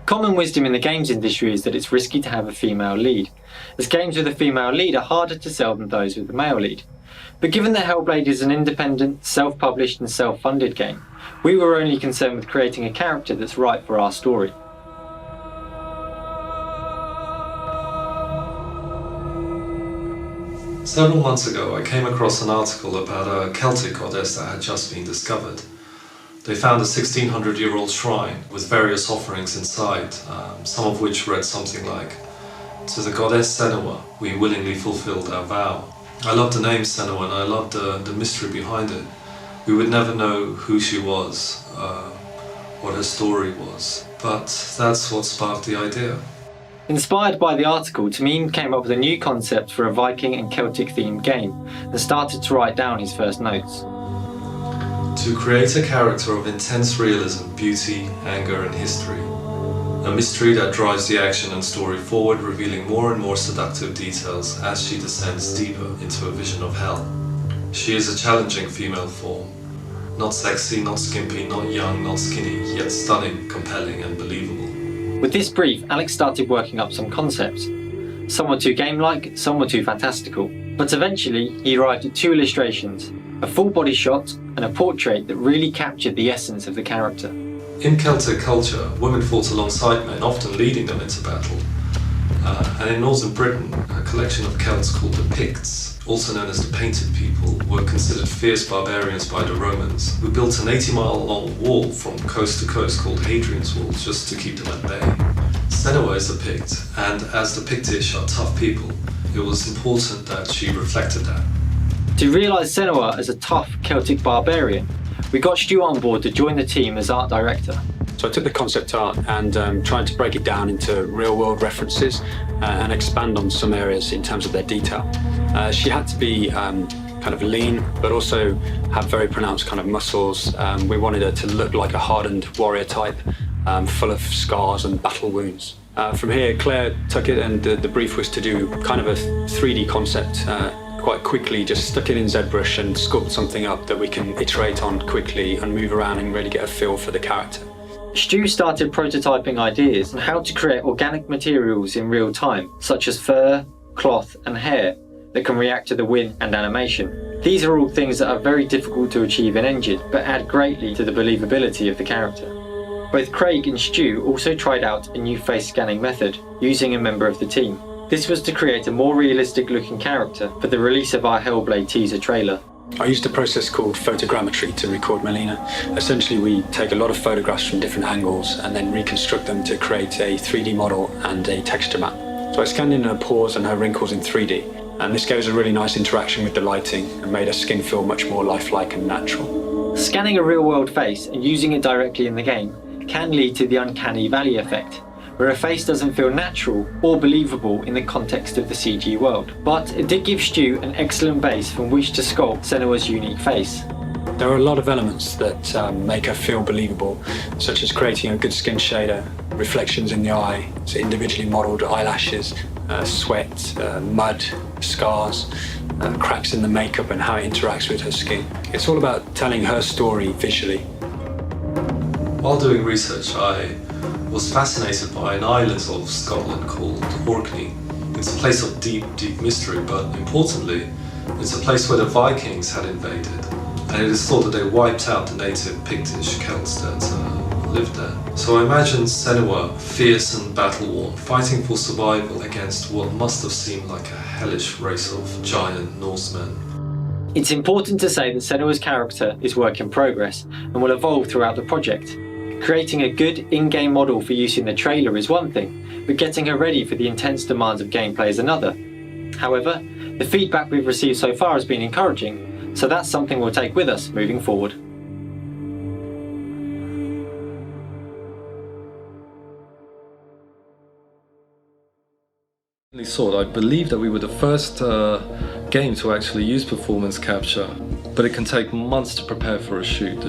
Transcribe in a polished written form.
Common wisdom in the games industry is that it's risky to have a female lead, as games with a female lead are harder to sell than those with a male lead. But given that Hellblade is an independent, self-published and self-funded game, we were only concerned with creating a character that's right for our story. Several months ago I came across an article about a Celtic goddess that had just been discovered. They found a 1600-year-old shrine with various offerings inside, some of which read something like, "To the goddess Senua, we willingly fulfilled our vow." I loved the name Senua and I loved the mystery behind it. We would never know who she was, what her story was, but that's what sparked the idea. Inspired by the article, Tamim came up with a new concept for a Viking and Celtic themed game and started to write down his first notes. To create a character of intense realism, beauty, anger and history. A mystery that drives the action and story forward, revealing more and more seductive details as she descends deeper into a vision of hell. She is a challenging female form. Not sexy, not skimpy, not young, not skinny, yet stunning, compelling and believable. With this brief, Alex started working up some concepts. Some were too game-like, some were too fantastical. But eventually, he arrived at two illustrations, a full body shot and a portrait that really captured the essence of the character. In Celtic culture, women fought alongside men, often leading them into battle. And in northern Britain, a collection of Celts called the Picts, also known as the Painted People, were considered fierce barbarians by the Romans, who built an 80-mile-long wall from coast to coast called Hadrian's Wall just to keep them at bay. Senua is a Pict, and as the Pictish are tough people, it was important that she reflected that. To realise Senua as a tough Celtic barbarian, we got Stu on board to join the team as art director. So I took the concept art and tried to break it down into real-world references and expand on some areas in terms of their detail. She had to be kind of lean, but also have very pronounced kind of muscles. We wanted her to look like a hardened warrior type, full of scars and battle wounds. From here, Claire took it and the brief was to do kind of a 3D concept. Quite quickly just stuck it in ZBrush and sculpt something up that we can iterate on quickly and move around and really get a feel for the character. Stu started prototyping ideas on how to create organic materials in real time, such as fur, cloth and hair that can react to the wind and animation. These are all things that are very difficult to achieve in engine, but add greatly to the believability of the character. Both Craig and Stu also tried out a new face scanning method, using a member of the team. This was to create a more realistic looking character for the release of our Hellblade teaser trailer. I used a process called photogrammetry to record Melina. Essentially, we take a lot of photographs from different angles and then reconstruct them to create a 3D model and a texture map. So I scanned in her pores and her wrinkles in 3D, and this gave us a really nice interaction with the lighting and made her skin feel much more lifelike and natural. Scanning a real-world face and using it directly in the game can lead to the uncanny valley effect, where a face doesn't feel natural or believable in the context of the CG world. But it did give Stu an excellent base from which to sculpt Senua's unique face. There are a lot of elements that make her feel believable, such as creating a good skin shader, reflections in the eye, so individually modelled eyelashes, sweat, mud, scars, cracks in the makeup and how it interacts with her skin. It's all about telling her story visually. While doing research, I was fascinated by an island of Scotland called Orkney. It's a place of deep, deep mystery, but importantly, it's a place where the Vikings had invaded, and it is thought that they wiped out the native Pictish Celts that lived there. So I imagined Senua, fierce and battle-worn, fighting for survival against what must have seemed like a hellish race of giant Norsemen. It's important to say that Senua's character is work in progress and will evolve throughout the project. Creating a good in-game model for use in the trailer is one thing, but getting her ready for the intense demands of gameplay is another. However, the feedback we've received so far has been encouraging, so that's something we'll take with us moving forward. I believe that we were the first game to actually use performance capture, but it can take months to prepare for a shoot.